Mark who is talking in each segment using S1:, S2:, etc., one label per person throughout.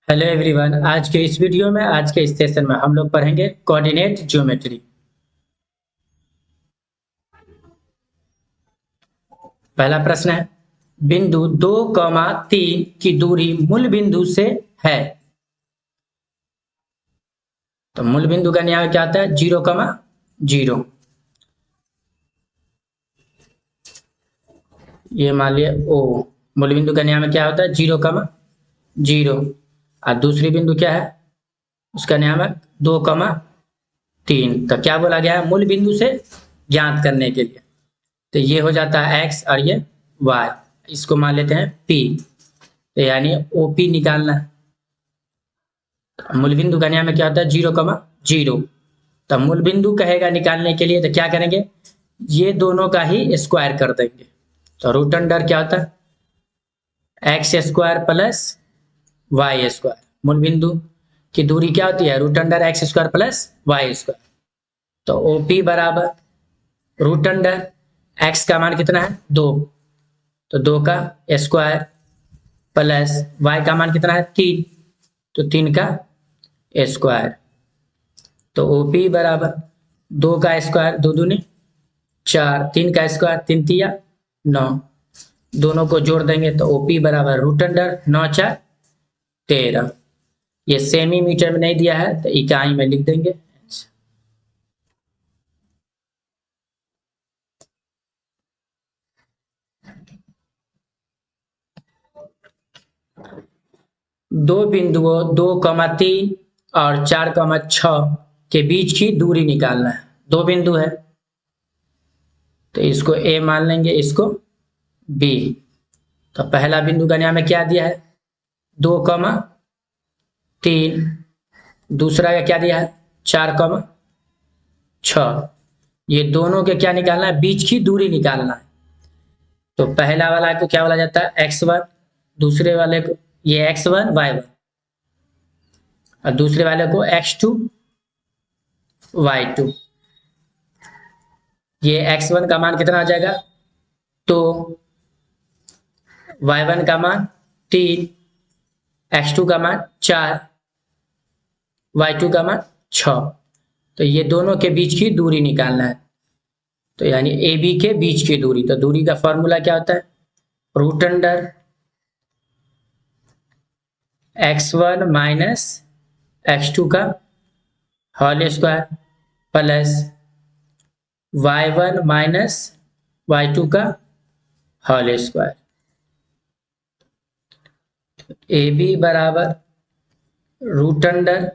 S1: Hello everyone. आज के इस वीडियो में आज के इस सेशन में हम लोग पढ़ेंगे कोऑर्डिनेट ज्योमेट्री। पहला प्रश्न है, बिंदु 2, 3 की दूरी मूल बिंदु से है। तो मूल बिंदु का नियम क्या आता है? 0, 0। ये मान लिया ओ। मूल बिंदु का नियम क्या होता है? 0, 0। और दूसरी बिंदु क्या है? उसका नियम है 2, 3। तो क्या बोला गया है? मूल बिंदु से ज्ञात करने के लिए। तो ये हो जाता है x और ये y। इसको मान लेते हैं p। तो यानी OP निकालना है। मूल बिंदु का नियम क्या होता है? 0, 0। तो मूल बिंदु कहेगा निकालने के लिए तो क्या करेंगे? ये दोनों का ही स्क्वायर कर देंगे। तो रूट अंडर क्या होता है? x² plus y²। मूल बिंदु की दूरी क्या होती है? Root under x² plus y²। तो OP बराबर रूट अंडर x का मान कितना है? 2। तो 2 का स्क्वायर प्लस y का मान कितना है? 3। तो 3 का स्क्वायर। तो OP बराबर 2 का स्क्वायर 2 दूनी 4, 3 का स्क्वायर 3 तिया 9। दोनों को जोड़ देंगे तो OP बराबर रूट अंडर 9 4 13। ये सेमीमीटर में नहीं दिया है तो इकाई में लिख देंगे। दो बिंदुओं 2, 3 और 4, 6 के बीच की दूरी निकालना है। दो बिंदु है तो इसको A मान लेंगे, इसको B। तो पहला बिंदु का नाम है क्या दिया है? 2, 3। दूसरा का क्या दिया है? 4, 6। ये दोनों के क्या निकालना है? बीच की दूरी निकालना है। तो पहला वाला को क्या बोला जाता है? x1। दूसरे वाले को ये x1 y1 और दूसरे वाले को x2 y2। ये x1 का मान कितना आ जाएगा? तो y1 का मान 3, x2 का मान 4, y2 का मान 6। तो ये दोनों के बीच की दूरी निकालना है। तो यानी AB के बीच की दूरी। तो दूरी का फॉर्मूला क्या होता है? Root under x1 minus x2 का whole square plus y1 minus y2 का होल स्क्वायर। AB बराबर रूट अंडर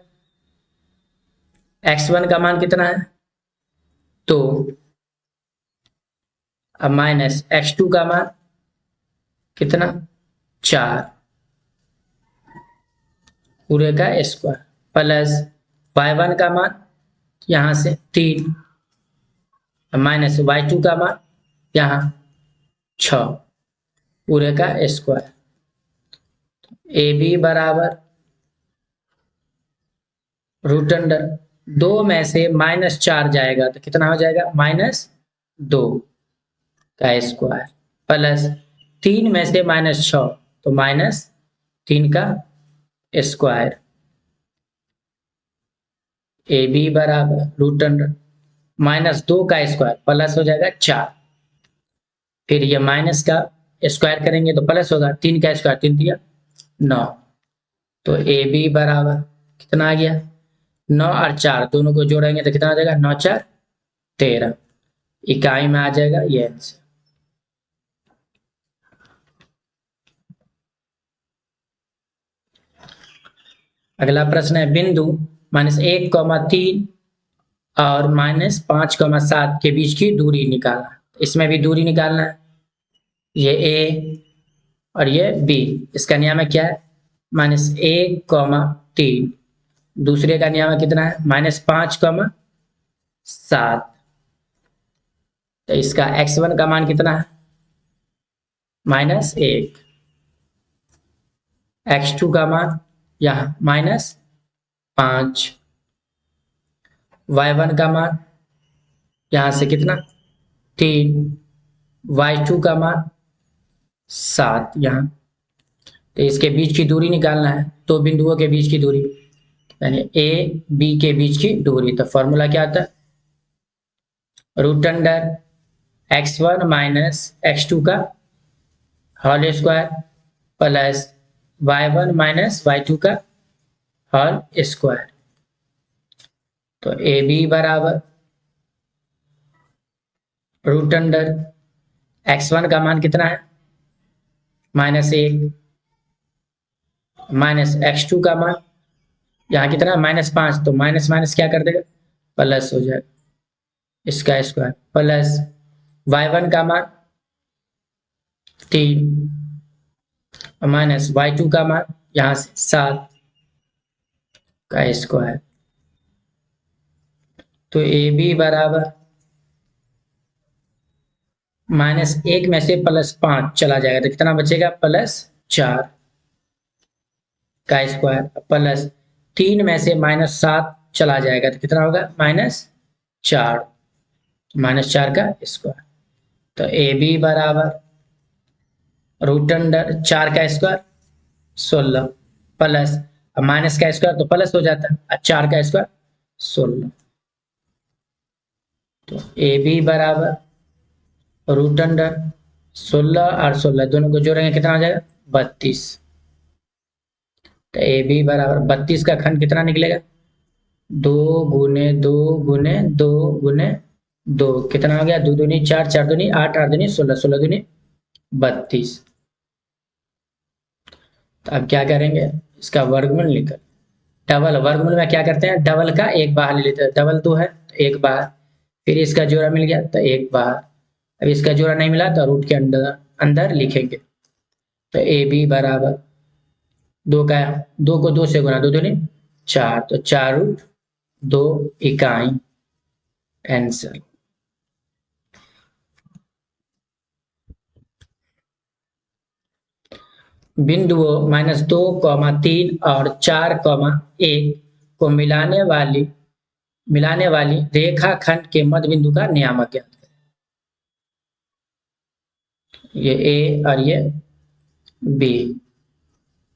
S1: x1 का मान कितना है? तो अब माइनस x2 का मान कितना? 4 पूरे का स्क्वायर प्लस y1 का मान यहाँ से 3 माइनस y2 का मान यहाँ 6 पूरे का स्क्वायर। AB बराबर रूट अंडर 2 में से -4 जाएगा तो कितना हो जाएगा? -2 का स्क्वायर प्लस 3 में से -6 तो -3 का स्क्वायर। AB बराबर रूट अंडर -2 का स्क्वायर प्लस हो जाएगा 4। फिर ये माइनस का स्क्वायर करेंगे तो प्लस होगा। 3 का स्क्वायर 3 दिया 9। तो AB बराबर कितना आ गया? 9 और 4 दोनों को जोड़ेंगे तो कितना आ जाएगा? 9 4 13। इकाई में आ जाएगा ये आंसर। अगला प्रश्न है, बिंदु -1, 3 और -5, 7 के बीच की दूरी निकालना। इसमें भी दूरी निकालना है। ये A और ये B। इसका नियम है क्या है? -1, 3। दूसरे का नियम कितना है? -5, 7। तो इसका x1 का मान कितना है? -1। x2 का मान यहाँ -5। y1 का मान यहाँ से कितना? 3। y2 का मान 7 यहाँ। तो इसके बीच की दूरी निकालना है, दो बिंदुओं के बीच की दूरी, यानी ए बी के बीच की दूरी। तो फॉर्मूला क्या आता है, root under x1 minus x2 का whole square plus y1 minus y2 का होल स्क्वायर। तो ए बी बराबर रूट अंडर x1 का मान कितना है -1 माइनस x2 का मान यहाँ कितना -5, तो माइनस माइनस क्या कर देगा प्लस हो जाएगा, इसका स्क्वायर प्लस y1 का मान 3 माइनस y2 का मान यहाँ से 7 का स्क्वायर। तो ए बी बराबर -1 में से +5 चला जाएगा तो कितना बचेगा +4 का स्क्वायर प्लस 3 में से -7 चला जाएगा तो कितना होगा -4, -4 का स्क्वायर। तो ए बी बराबर रूट अंडर 4 का स्क्वायर 16 प्लस माइनस का स्क्वायर तो प्लस हो जाता है 4 का स्क्वायर 16। तो ए बी बराबर रूट अंडर 16 और 16 दोनों को जोड़ेंगे कितना हो जाएगा 32। तो ए बी बराबर 32 का खंड कितना निकलेगा 2 गुने 2 गुने 2 गुने 2 कितना हो गया 2 दूनी 4 4 दूनी 8 8 दूनी 16 16 दूनी 32। तो अब क्या करेंगे इसका वर्गमूल निकल, डबल वर्गमूल में क्या करते हैं डबल का एक बाहर ले लेते हैं, डबल 2 है तो एक बाहर, फिर इसका जोड़ा मिल गया तो एक बाहर, अब इसका जोड़ा नहीं मिला तो रूट के अंदर अंदर लिखेंगे। तो ए बी बराबर 2 को 2 से गुना 2 दूनी 4 तो 4 रूट 2 इकाई आंसर। बिंदुओं -2, 3 और 4, 1 को मिलाने वाली रेखाखंड के मध्य बिंदु का नियामक ज्ञात करें। ये ए और ये बी,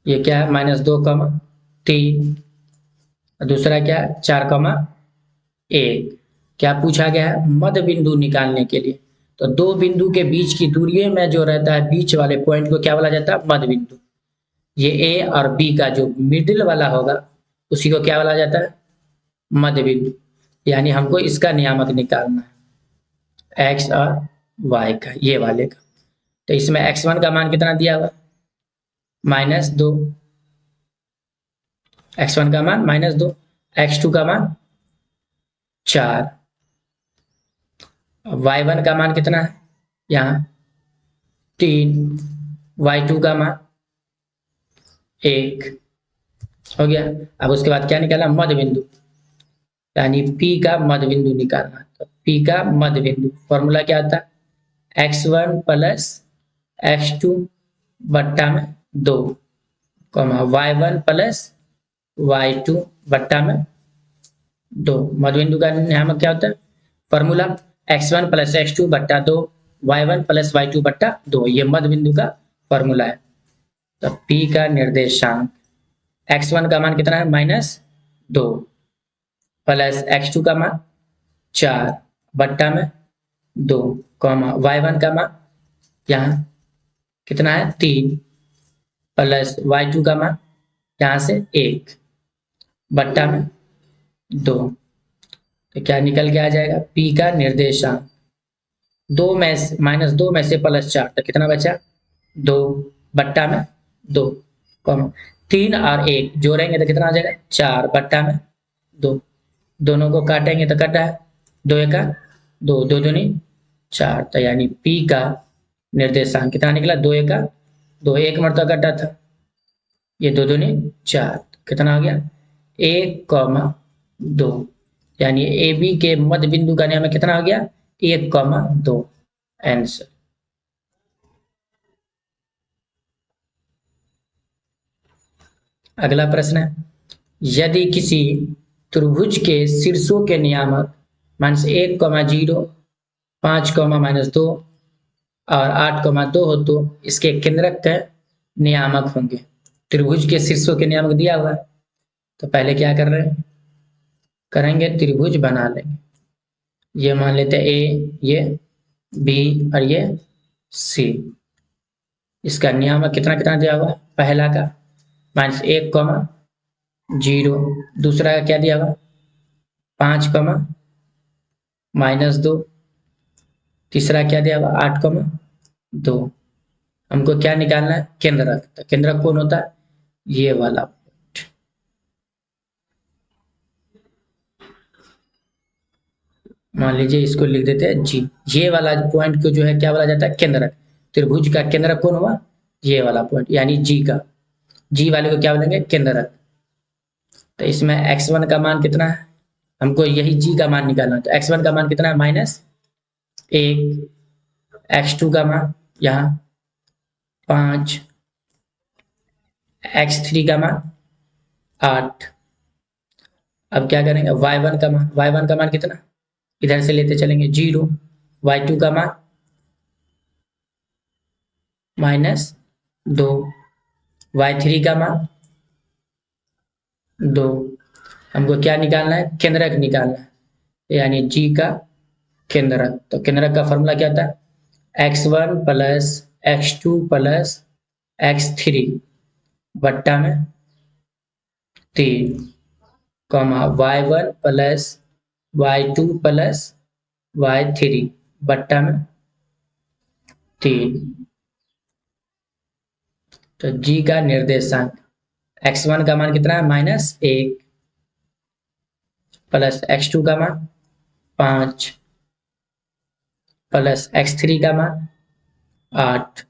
S1: ये क्या है -2, 3, दूसरा क्या है 4, 1। क्या पूछा गया है मध्य बिंदु निकालने के लिए, तो दो बिंदु के बीच की दूरी में जो रहता है बीच वाले पॉइंट को क्या बोला जाता है मध्य बिंदु। ये ए और बी का जो मिडिल वाला होगा उसी को क्या बोला जाता है मध्य बिंदु। यानी हमको इसका नियामक निकालना है एक्स और वाई का, ये वाले का। तो इसमें x1 का मान कितना दिया हुआ -2, x1 का मान -2, x2 का मान 4, y1 का मान कितना है यहाँ 3, y2 का मान 1 हो गया। अब उसके बाद क्या निकालना मध्य बिंदु, यानी P का मध्य बिंदु निकालना। तो P का मध्य बिंदु फॉर्मूला क्या आता है x1 प्लस x2 बट्टा में 2, y1 प्लस y2 बट्टा में 2। मध्य बिंदु का नियामक क्या होता है फॉर्मूला x1 प्लस x2 बट्टा 2, y1 प्लस y2 बट्टा 2, ये मध्य बिंदु का फॉर्मूला है। तो P का निर्देशांक x1 का मान कितना है -2 प्लस x2 का मान 4 बट्टा में 2, y1 का मान यहाँ कितना है 3 प्लस y2 का मान यहाँ से 1 बट्टा में 2। तो क्या निकल के आ जाएगा P का निर्देशांक 2 में से +4 तो कितना बचा 2 बट्टा में 2, 3 और 1 जोड़ेंगे तो कितना आ जाएगा 4 बट्टा में 2, दोनों को काटेंगे तो कटा है 2 एका 2, 2 दूनी 4। तो यानी P का निर्देशांक कितना निकला 2 एका 2, 1 मरतबा कटा था, ये 2 दूनी 4, कितना हो गया 1, 2। यानी ए बी के मध्य बिंदु का नियम कितना हो गया 1, 2 आंसर। अगला प्रश्न है यदि किसी त्रिभुज के शीर्षों के नियामक -1, 0, 5, -2 और 8, 2 हो तो इसके केंद्रक नियामक होंगे। त्रिभुज के शीर्षों के नियामक दिया हुआ है, तो पहले क्या कर रहे हैं, करेंगे त्रिभुज बना लेंगे। ये मान लेते हैं ए, ये बी और ये सी। इसका नियामक कितना कितना दिया हुआ है, पहला का -1, 0, दूसरा का क्या दिया हुआ 5, -2, तीसरा क्या दिया हुआ 8, 2। हमको क्या निकालना है, केंद्रक। तो केंद्रक कौन होता है, ये वाला। मान लीजिए इसको लिख देते हैं जी। ये वाला पॉइंट को जो है क्या बोला जाता है, केंद्रक। त्रिभुज का केंद्रक कौन हुआ, ये वाला पॉइंट, यानी जी का। जी वाले को क्या बोलेंगे, केंद्रक। तो इसमें x1 का मान कितना है, हमको यही जी का मान निकालना है। तो x1 का मान कितना है, -1, x2 का मान यहाँ 5, x3 का मान 8। अब क्या करेंगे, y1 का मान कितना, इधर से लेते चलेंगे 0, y2 का मान -2, y3 का मान 2। हमको क्या निकालना है, केंद्रक निकालना है, यानी जी का केंद्रक। तो केंद्रक का फॉर्मूला क्या था, x1 plus x2 plus x3 बट्टा में 3, y1 plus y2 plus y3 बट्टा में 3। तो जी का निर्देशांक x1 का मान कितना है, -1, प्लस x2 का मान 5, प्लस x3 का मान 8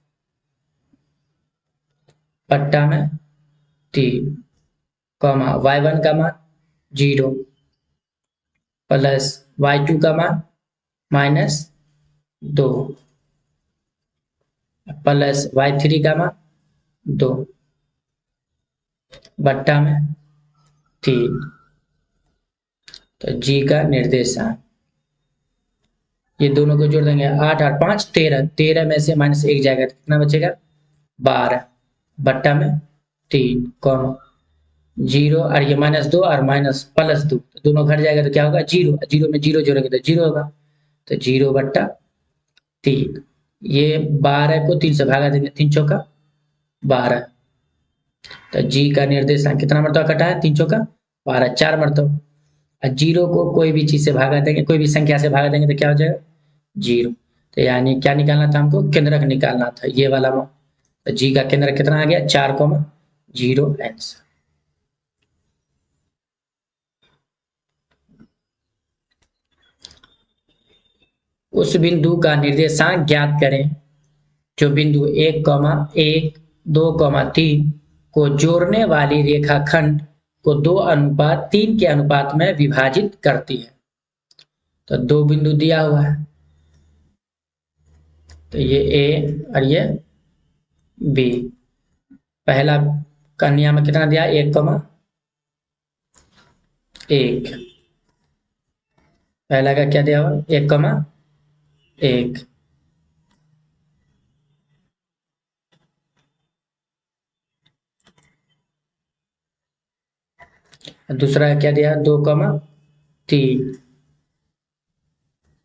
S1: बट्टा में 3, y1 का मान 0, प्लस y2 का मान -2, प्लस y3 का मान 2 बट्टा में 3। तो जी का निर्देशांक, ये दोनों को जोड़ देंगे, 8 और 5 13, 13 में से -1 जाएगा तो कितना बचेगा, 12 बट्टा में 3, 0 और ये -2 और +2 दोनों घट जाएगा तो क्या होगा, 0, 0 में 0 जोड़ेंगे तो 0 होगा। तो 0 बट्टा 3, ये 12 को 3 से भागा देंगे, 3 चौका 12। तो जी का निर्देशांक कितना मरतबा कटा है, 3 चौका 12, 4 मरतबा। और 0 को कोई भी चीज से भागा देंगे, कोई भी संख्या से भागा देंगे तो क्या हो जाएगा, 0। तो यानी क्या निकालना था हमको, केंद्रक निकालना था, ये वाला मान। तो जी का केंद्रक कितना आ गया, 4,0 आंसर। उस बिंदु का निर्देशांक ज्ञात करें जो बिंदु 1, 1, 2, 3 को जोड़ने वाली रेखाखंड को 2:3 के अनुपात में विभाजित करती है। तो 2 बिंदु दिया हुआ है, तो ये ए और ये बी। पहला का नियम कितना दिया, 1, 1। पहला का क्या दिया हुआ, 1, 1। दूसरा क्या दिया, 2, 3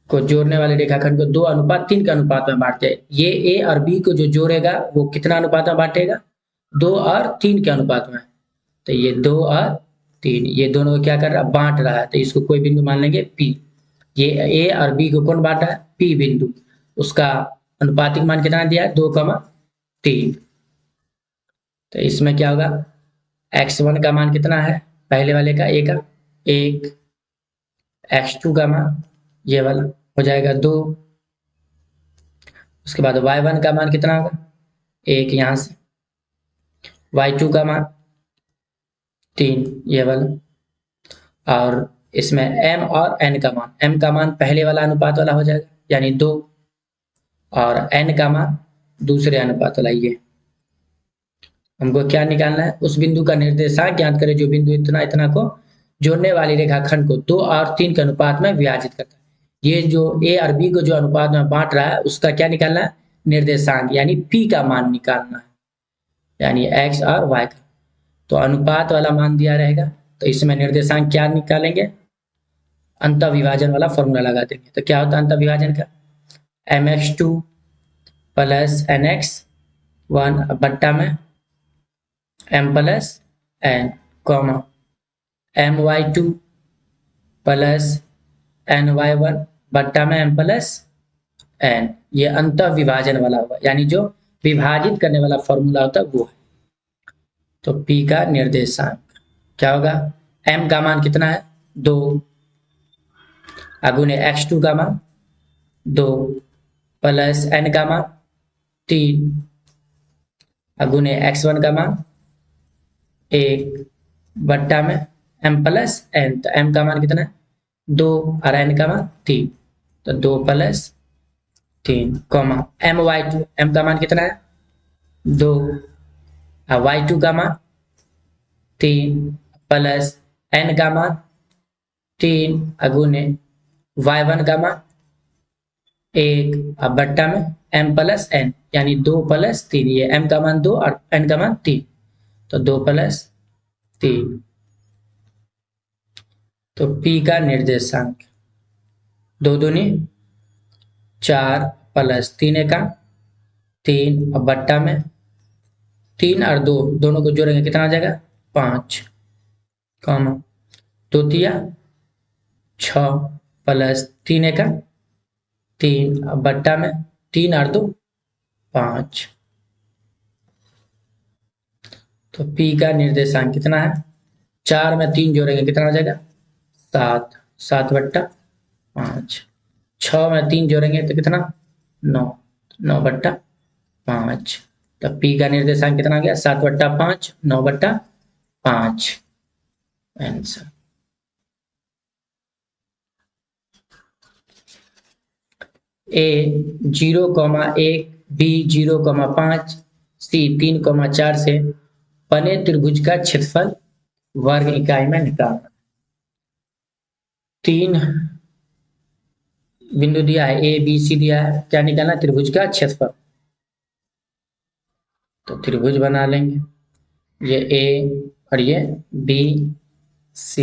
S1: को जोड़ने वाले रेखाखंड को 2:3 के अनुपात में बांटते हैं। ये ए और बी को जो जोड़ेगा वो कितना अनुपात में बांटेगा, 2 और 3 के अनुपात में। तो ये 2 और 3, ये दोनों को क्या कर रहा है, बांट रहा है। तो इसको कोई बिंदु मान लेंगे पी। ये ए और बी को कौन बांटा है, पी बिंदु। उसका अनुपातिक मान कितना दिया है, 2, 3। तो इसमें क्या होगा, x1 का मान कितना है, पहले वाले का, ए का 1, x2 का मान ये वाला हो जाएगा 2। उसके बाद y1 का मान कितना होगा, 1 यहाँ से, y2 का मान 3 ये वाला। और इसमें m और n का मान, m का मान पहले वाला अनुपात वाला हो जाएगा यानी 2, और n का मान दूसरे अनुपात वाला। ये हमको क्या निकालना है, उस बिंदु का निर्देशांक ज्ञात करें जो बिंदु इतना इतना को जोड़ने वाली रेखाखंड को 2 और 3 के अनुपात में विभाजित करता है। ये जो ए और बी को जो अनुपात में बांट रहा है उसका क्या निकालना है, निर्देशांक, यानी पी का मान निकालना है। यानी x और y का। तो अनुपात वाला मान दिया रहेगा, तो इसमें निर्देशांक क्या निकालेंगे, अंतः विभाजन वाला फॉर्मूला लगा देंगे। तो क्या होता है अंतः विभाजन का, mx2 प्लस nx1 बट्टा में m plus n comma my2 plus ny1 बट्टा में m प्लस n। ये अंतः विभाजन वाला हुआ, यानी जो विभाजित करने वाला फॉर्मूला होता है वो है। तो P का निर्देशांक क्या होगा, m का मान कितना है 2, अगुने x2 का मान 2 प्लस n का मान 3 अगुने x1 का मान 1 बट्टा में m प्लस n। तो m का मान कितना है 2 और n का मान 3, तो 2 प्लस 3 कॉमा my2, m का मान कितना है 2 और y2 का मान 3 प्लस n का मान 3 अगुने y1 का मान 1 और बट्टा में m प्लस n, यानी 2 प्लस 3। ये m का मान 2 और n का मान 3, तो 2 प्लस 3। तो P का निर्देशांक 2 दूनी 4 प्लस 3 एका 3 और बट्टा में 3 और 2 दोनों को जोड़ेंगे कितना आ जाएगा 5 कॉमा 2 तिया 6 प्लस 3 एका 3 और बट्टा में 3 और 2 5। तो P का निर्देशांक कितना है, 4 में 3 जोड़ेंगे कितना आ जाएगा 7, 7 बट्टा 5। 6 में 3 जोड़ेंगे तो कितना 9, 9 बट्टा 5। तो P का निर्देशांक कितना आ गया 7 बट्टा 5, 9 बट्टा 5 आंसर। A 0,1 B 0,5 C 3,4 से बने त्रिभुज का क्षेत्रफल वर्ग इकाई में निकालना। 3 बिंदु दिया है, A B C दिया है, क्या निकालना त्रिभुज का क्षेत्रफल। तो त्रिभुज बना लेंगे, ये A और ये B C।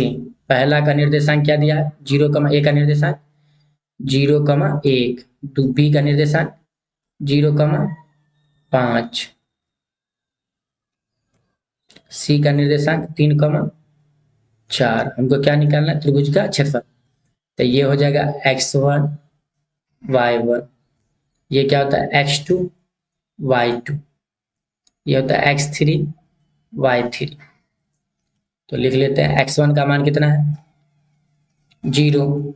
S1: पहला का निर्देशांक क्या दिया है 0,1 का निर्देशांक 0,1, B का निर्देशांक 0,5, C का निर्देशांक 3,4। हमको क्या निकालना है त्रिभुज का क्षेत्रफल। तो ये हो जाएगा x1 y1, ये क्या होता है x2 y2, ये होता है x3 y3। तो लिख लेते हैं x1 का मान कितना है 0,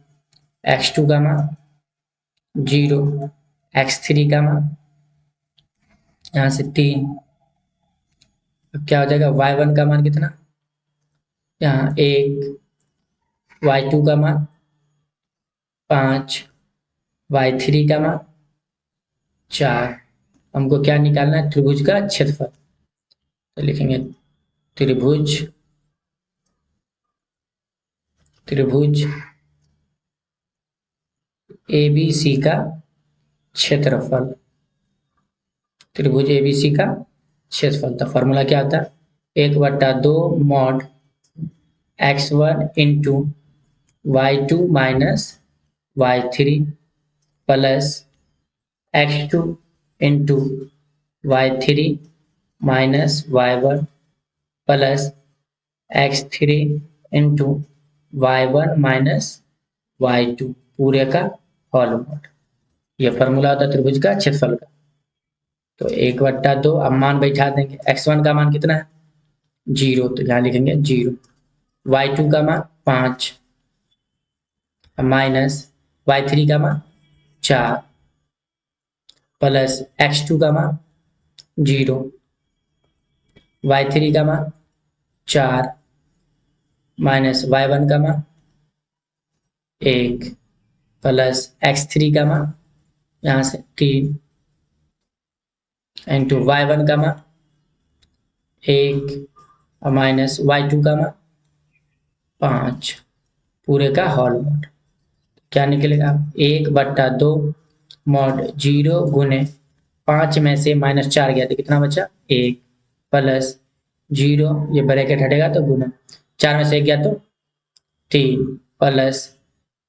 S1: x2 का मान 0, x3 का मान यहाँ से 3। अब क्या हो जाएगा y1 का मान कितना, यहाँ 1, y2 का मान 5, y3 का मान 4। हमको क्या निकालना है त्रिभुज का क्षेत्रफल। तो लिखेंगे त्रिभुज ABC का क्षेत्रफल, त्रिभुज ABC का क्षेत्रफल। तो फॉर्मूला क्या होता है 1/2 mod x1 into y2 minus y3 plus x2 into y3 minus y1 plus x3 into y1 minus y2 पूरे का होल मॉड। ये फॉर्मूला होता है त्रिभुज का क्षेत्रफल का। तो 1/2, अब मान बैठा देंगे, x1 का मान कितना है 0, तो यहाँ लिखेंगे 0, y2 का मान 5 माइनस y3 का मान 4 प्लस x2 का मान 0, y3 का मान 4 माइनस y1 का मान 1 प्लस x3 का मान यहाँ से 3 इंटू y1 का मान 1 और माइनस y2 का मान 5 पूरे का होल मॉड। क्या निकलेगा 1/2 मॉड 0 गुने 5 में से -4 गया तो कितना बचा 1, प्लस 0, ये ब्रैकेट हटेगा तो गुना, 4 में से 1 गया तो 3 प्लस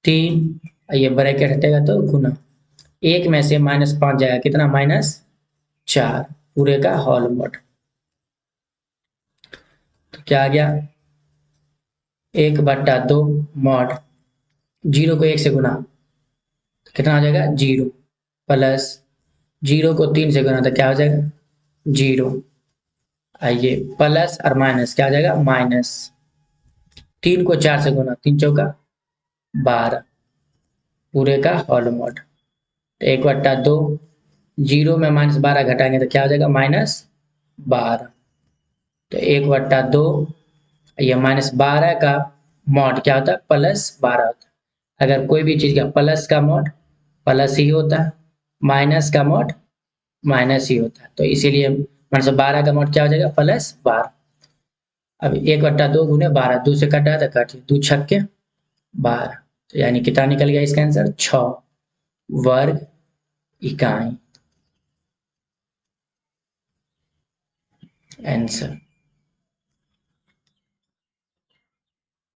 S1: 3, ये ब्रैकेट हटेगा तो गुना, 1 में से -5 जाएगा, कितना -4 पूरे का होल मॉड। तो क्या आ गया 1/2 मॉड, 0 को 1 से गुना तो कितना हो जाएगा 0 प्लस 0 को 3 से गुना तो क्या हो जाएगा 0, आइए प्लस और माइनस क्या हो जाएगा माइनस, 3 को 4 से गुना, 3 चौका 12 पूरे का होल मॉड। तो 1/2, 0 में -12 घटाएंगे तो क्या हो जाएगा -12, तो 1/2, ये -12 का मॉड क्या होता है +12 होता है। अगर कोई भी चीज़ का प्लस का मॉड प्लस ही होता है, माइनस का मॉड माइनस ही होता है, तो इसीलिए -12 का मॉड क्या हो जाएगा +12। अब 1/2 गुने 12, 2 से कटा तो कट, 2 छक्के 12, तो यानी कितना निकल गया इसका आंसर 6 वर्ग इकाई आंसर।